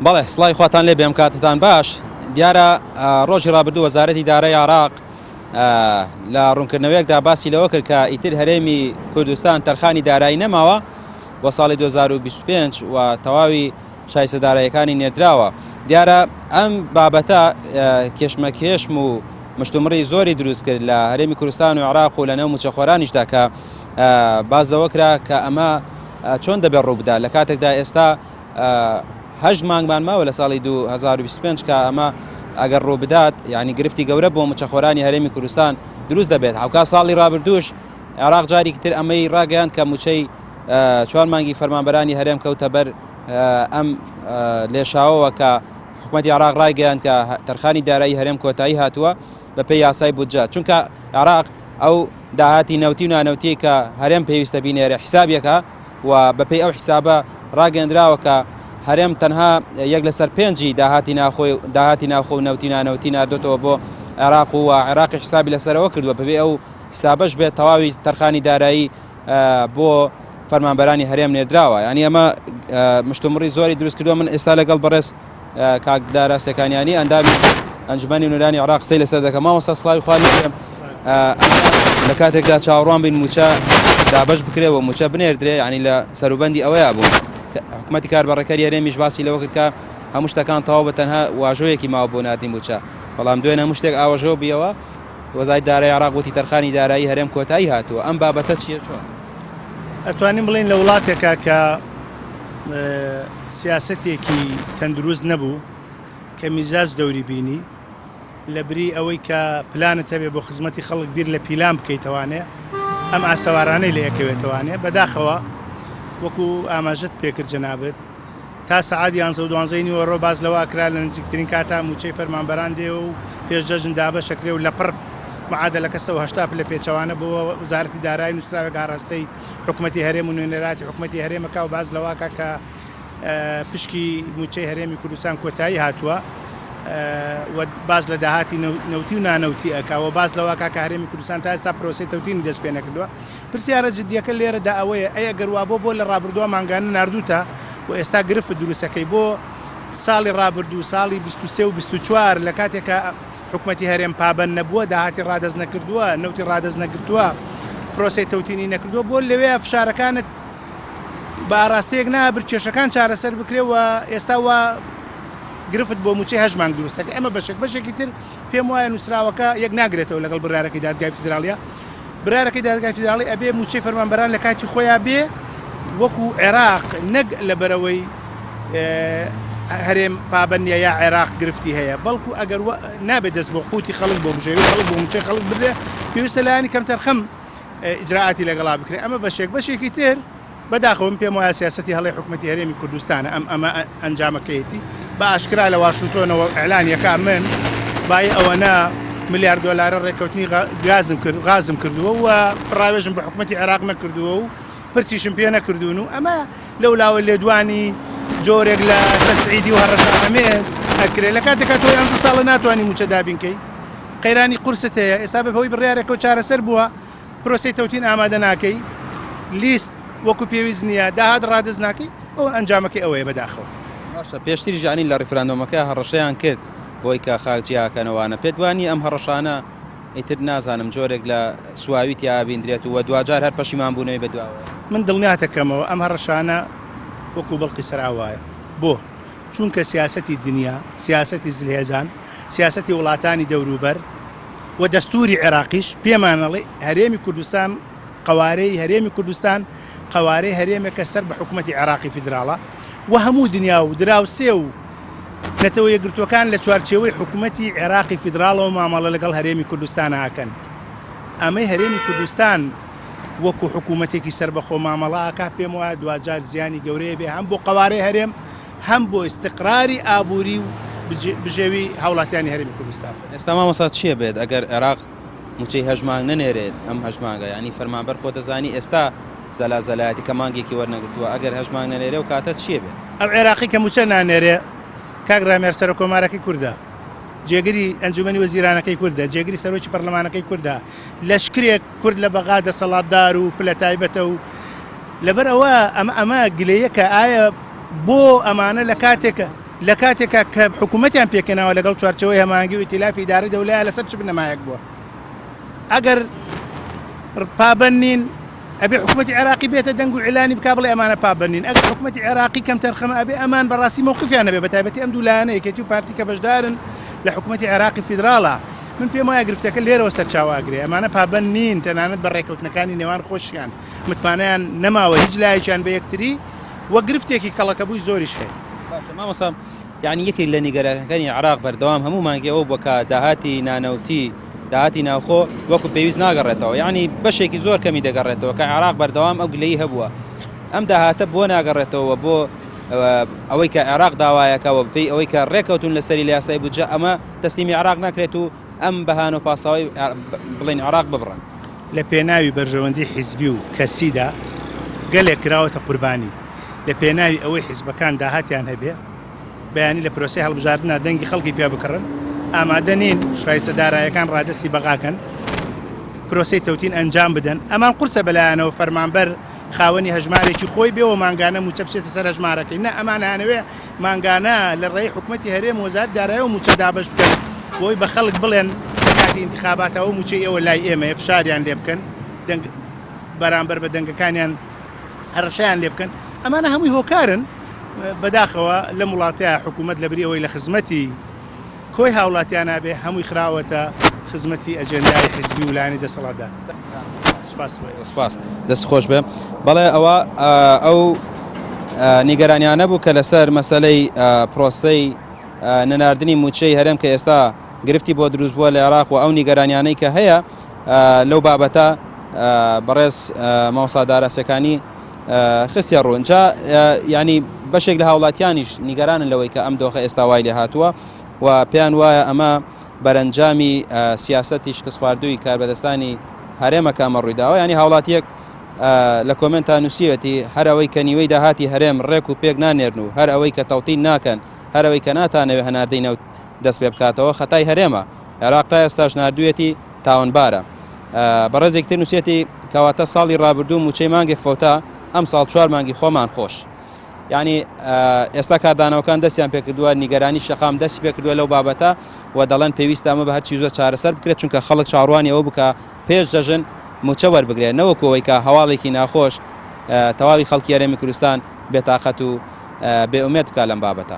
بەڵێ سڵای خواتان لێ بێم کاتتان باش دیارە ڕۆژی ڕابردوو وەزارەتی دارایی عێراق لە ڕوونکردنەوەیەکدا باسی لەوە کرد کە ئیتر هەرێمی کوردستان تەرخانی دارایی نەماوە بۆ ساڵی 2025 و تەواوی شایستەداراییەکانی نێردراوە. دیارە ئەم بابەتە کێشمەکێشم و مشتومڕی زۆری دروست کرد لە هەرێمی کوردستان و عێراق و لە نێو موچەخۆرانیشدا کە باز لەوە کرا کە ئەمە چۆن دەبێت ڕوو بدات لە کاتێکدا ئێستا 8 مانگمان ماوە لە ساڵی 2025 کە ئەمە ئەگەر ڕوو بدات یعنی گرفتی گەورە بۆ موچەخۆرانی هەرێمی کوردستان دروست دەبێت. هەوکا ساڵی ڕابردووش عێراق جارێکی تر ئەمەی ڕاگەیاند کە موچەی 4 مانگی فەرمانبەرانی هەرێم کەوتە بەر ئەم لێشاوەوە کە حکوومەتی عێراق ڕاگەیاند کە تەرخانی دارایی هەرێم کۆتایی هاتووە بەپێی یاسای بودجە، چونکە عێراق ئەو داهاتی نەوتی و نانەوتی کە هەرێم پێویستە بینێرە حسابیەکە و بەپێی ئەو حسابە ڕاگەندراوە کە هەرێم تەنها 1/5 داهاتی ناوخۆ و نەوتی نانەوتی نادۆتەوە بۆ عێراق و عێراقی حسابی لەسەرەوە کردووە بەبێ ئەو حسابەش بێت تەواوی تەرخانی دارایی بۆ فەرمانبەرانی هەرێم نێردراوە. ینی ئەمە مشتومڕی زۆری دروست کردووە. من ئێستا لەگەڵ بەڕێز کاکدارە سێکانیانی ئەندامی ئەنجومەنی نورانی عێراق قسەی لەسەر دەکەم. مامۆستا سڵاوی خوا لێم لە کاتێکدا چاوەڕوان بین موچە دابش بکرێەوە موچە بنێردرێ ینی لە سەروبەندی ئەوەیە بوو حکوومەتی کاربەڕەکەری هەرێمیش باسی لەوە کرد کە هەموو شتەکان تەواو بە تەنها واژۆیەکی ماوە بۆ ناردنی موچە، بەڵام دوێنێ هەموو شتێک ئاوەژۆ بیەوە وەزارەتی دارایی عێراق وتی تەرخانی دارایی هەرێم کۆتایی هاتووە. ئەم بابەتە چییە چۆن؟ ئەتوانین بڵین لە وڵاتێکە کە سیاسەتێکی تەندروست نەبوو کە میزاج دەوری بینی لە بری ئەوەی کە پلانت هەبێ بۆ خزمەتی خەڵک بیر لە پیلان بکەیتەوانێ ئەم ئاسەوارانەی لە یەکەوێتەوانێ بەداخەوە وەکو ئاماژەت پێکرد جەنابێت تا سەعات 11:12 ڕۆ باز لەوە کرا لە نزیکترین کاتا موچەی فەرمانبەران دێ و پێشجەژن دابە شەکرێ و لەپڕ معادلەکە 180 لە پێچەوانە بۆ وزارەتی دارایی نووسراوە گاڕاستەی حکوومەتی هەرێم و نوێنەراتی حکوومەتی هەرێمەکە و باز لەواکە کە پشکی موچەی هەرێمی کوردستان کۆتایی هاتووە و باز لە داهاتی نەوتی و نانەوتی ئەکاوە باز لەواکە کە هەرێمی کوردستان تا ئێستا پرۆسەی تەوتینی دەست پێ نەکردووە. پرسیارە جددیەکە لێرەدا ئەوەیە ئەیە گەروا بۆ لە ڕابردووە مانگانە ناردووتە و ئێستا گرفت دروستەکەی بۆ ساڵی ڕابردوو ساڵی 23 و 24 لە کاتێکە حکوومەتی هەرێم پابەن نەبووە داهاتی ڕادەز نەکردووە نەوتی ڕادەز نەکردووە پرۆسی تەوتینی نەکردووە بۆ لەوێ فشارەکانت بە ئاراستەیەک نابر کێشەکان چارەسەر بکرێەوە ئێستا وە گرفت بۆ موچەی 8 مانگ دروستەکە ئەمە بەشێکی تر پێم وایە نووسراوەکە یەک ناگرێتەوە لەگەڵ برارەکەی دادگای فیدراڵیە برارەکەی دادگای فیدراڵی ئەبێ موچەی فەرمانبەران لە کاتی خۆیان بێ وەکو عێراق نەک لەبەرەوەی هەرێم پابەنیە یا عێراق گرفتی هەیە بەڵکو ئەگەر نابێت دەست بۆ قوتی خەڵک بۆ بژێوی خەڵک بۆ موچەی خەڵک بدرێ پێویستە لایانی کەم تەرخەم ئیجراعاتی لەگەڵا بکرێت. ئەمە بەشێکی تر بەداخەوە پێم وایە سیاسەتی هەڵی حکوومەتی هەرێمی کوردستانە ئەمە ئەنجامەکەیەتی بە ئاشکرا لە واشنگتۆنەوە ئەعلانیەکە من بای ئەوەنە ملیار دۆلارە ڕێکەوتنی غازم کردووە و ڕاوێژم بە حکوومەتی عێراق نەکردووە و پرسیشم پێ نەکردوون و ئەمە لەولاوە لێدوانی جۆرێک لە تەسعیدی و هەڕەشەمێز ئەکرێت لە کاتێکە تۆ 11 ساڵە ناتوانانی موچە دابینکەی قەیرانی قورست هەیە ئێستا بەهۆی بڕیارێکە و چارەسەر بووە پرۆسی تەوتین ئامادە ناکەی لیست وەکو پێویست نییە داهات ڕادز ناکەی ئەو ئەنجامەکەی ئەوەیە بەداخەوە. باشە پێشتری ژانی لە ڕیفراندۆمەکە هەڕەشەیان کرد بۆی کە خاکجیاکەنەوەوانە پێدوانی ئەم هەڕەشانە ئیتر نازانم جۆرێک لە سواویتی ئابیندرێت و دوجار هەر پەشیمان بوونەوەی بەدواوە. من دڵنیاتەکەمەوە ئەم هەڕەشانە وەکو بەڵقی سەراوایە بۆ چونکە سیاسەتی دنیا سیاسەتی زلهێزان سیاسەتی وڵاتانی دەوروبەر و دەستوری عێراقیش پێمانەڵێ هەرێمی کوردستان قوارەی هەرێمی کوردستان قوارەی هەرێمێکە سەر بە حکوومەتی عێراقی فیدراڵە و هەموو دنیا و دراوسێ و نەتەوە یەکگرتوەکان لە چوارچێوەی حکوومەتی عێراقی فیدراڵەوە مامەڵە لەگەڵ هەرێمی کوردستان ئاکەن. ئەمەی هەرێمی کوردستان وەکو حکوومەتێکی سربەخۆ مامەڵاکە پێم وایە دوجار زیانی گەورەیە بێ هەم بۆ قوارەی هەرێم هەم بۆ استقراری ئابووری و بژێوی هاوڵاتیانی هەرێمی کوردستان. ئێستا مامۆستا چییە بێت ئەگەر عێراق موچەی هەژمانگ نەنێرێت ئەم هەژمانگە ینی فەرمانبەر خۆ دەزانی ئێستا زەلازەلایەتی کە مانگێکی وەرنەگرتووە ئەگەر هەژمانگ نەنێرێ و کاتە چییە بێت؟ ئەو عێراقی کە موچە نانێرێ کاگرامێر سەر کۆمارەکەی کووردە جێگری ئەنجومەنی وەزیرانەکەی کووردە جێگری سەرۆکی پەرلەمانەکەی کووردە لەشکرێک کورد لە بەغا دەسەڵاتدار و پلە تایبەتە و لەبەر ئەوە ئەمە گلەیەکە ئایا بۆ ئەمانە لە کاتێکە لە کاتێکا کە حکوومەتیان پێکەناوە لەگەڵ چوارچەوەی هەماهەنگی و ئیتیلافی ئیدارەی دەوڵەیە لەسەر چ بنەمایەک بووە ئەگەر پابەند نین ئەبێ حکوومەتی عێراقی بێتە دەنگ و عیلانی بکا بڵێ ئەمانە پابەند نین ئەگەر حکوومەتی عێراقی کەم تەرخەمە ئەبێ ئەمان بەڕاستی مووقفیان هەبێ بەتایبەتی ئەم دوو لایەنە یەکێتی و پارتی کە بەشدارن لە حکوومەتی عێراقی فیدراڵە من پێم وایە گرفتەکە لێرەوە سەرچاواگرێ ئەمانە پابەند نین تەنانەت بە ڕێکەوتنەکانی نێوان خۆشیان متمانیان نەماوە هیچ لایەکیان بە یەکتری وە گرفتێکی کەڵەکە بووی زۆریش هەیە مامۆستا یعنی یەکێک لە نیگەرانەکانی عێراق بەردەوام هەموو مانگی ئەوە بووە کە داهاتی نانەوتی داهاتی ناوخۆ وەکو پێویست ناگەڕێتەوە یعنی بەشێکی زۆر کەمی دەگەڕێتەوە کە عێراق بەردەوام ئەو گلەیی هەبووە ئەم داهاتە بۆ ناگەڕێتەوە بۆ ئەوەی کە عێراق داوایەکەوە بپەی ئەوەی کە ڕێکەوتون لەسەری لە یاسای بودجە ئەمە تەسلیمی عێراق ناکرێت و ئەم بەهان و پاساوی بڵێن عێراق ببڕن لە پێناوی بەرژەوەندی حیزبی و کەسیدا گەلێک کراوەتە قوربانی لە پێناوی ئەوەی حیزبەکان داهاتیان هەبێ بەیانی لە پرۆسی هەڵبژاردنە دەنگی خەڵکی پێ بکڕن ئامادە نین شایستە دارایەکان ڕادستی بەغاکەن پرۆسی تەوتین ئەنجام بدەن ئەمان قورسە بەلایەنەوە فەرمانبەر خاوەنی هەژمارێکی خۆی بێەوە مانگانە موچە بچێتە سەر هەژمارەکەی نە ئەمانانەوێ مانگانە لە ڕێی حکوومەتی هەرێم وەزارەتی دارایی و موچە دابەش بکەن بۆی بە خەڵک بڵێن کاتی انتخاباتەوە موچەی ئێوە لای ئێمە فشاریان لێ بکەن بەرامبەر بە دەنگەکانیان هەڕەشەیان لێ بکەن ئەمانە هەمووی هۆکارن بەداخەوە لە وڵاتەیە حکوومەت لە بریەوەی لە خزمەتی کۆی هاوڵاتیان نابێ هەمووی خراوەتە خزمەتی ئەجێندای حیزبی و لایەنی دەسەڵاتدا سپاس دەست خۆش بێ بەڵێ ئەوە ئەو نیگەرانیانە بوو کە لەسەر مەسەلەی پرۆسەی نەناردنی موچەی هەرێم کە ئێستا گرفتی بۆ دروست بووە لە عێراق و ئەو نیگەرانیانەی کە هەیە لەو بابەتە بەڕێز مامۆستا داراسەکانی خستیە ڕوون جا ینی بەشێک لە هاوڵاتیانیش نیگەرانن لەوەی کە ئەم دۆخە ئێستا وای لێ هاتووە و پێیان وایە ئەمە بەرەنجامی سیاسەتی شکست خواردووی کاربەدەستانی هەرێمەکە ئەمە ڕوویداوە ینی هاوڵاتیەک لە کۆمنتا نووسیەتی هەر ئەوەی کە نیوەی داهاتی هەرێم ڕێک و پێک نانێرن و هەر ئەوەی کە تەوتین ناکەن هەر ئەوەی کە ناتانەوێت هەناردەی نەوت دەست پێ بکاتەوە خەتای هەرێمە عێراق تا ئێستاش نردوویەتی تاوانبارە بەڕێزێکتر نووسێتی کەواتە ساڵی ڕابردوو موچەی مانگێک فۆتا ئەم ساڵ 4 مانگی خۆمان خۆش ینی ئێستا کاردانەوەکان دەستیان پێکردووە نیگەرانی شەقام دەستی پێکردووە لەو بابەتە و دەڵێن پێویستە ئەمە بە هەرچی زۆر چارەسەر بکرێت چونکە خەڵک چاڕوانی ئەوە بکە پێش دەژن موچە وەربگرێت نەوەکەوەی کە هەواڵێکی ناخۆش تەواوی خەڵکی هەرێمی کوردستان بێتاقەت و بێئومێد بکات لەم بابەتە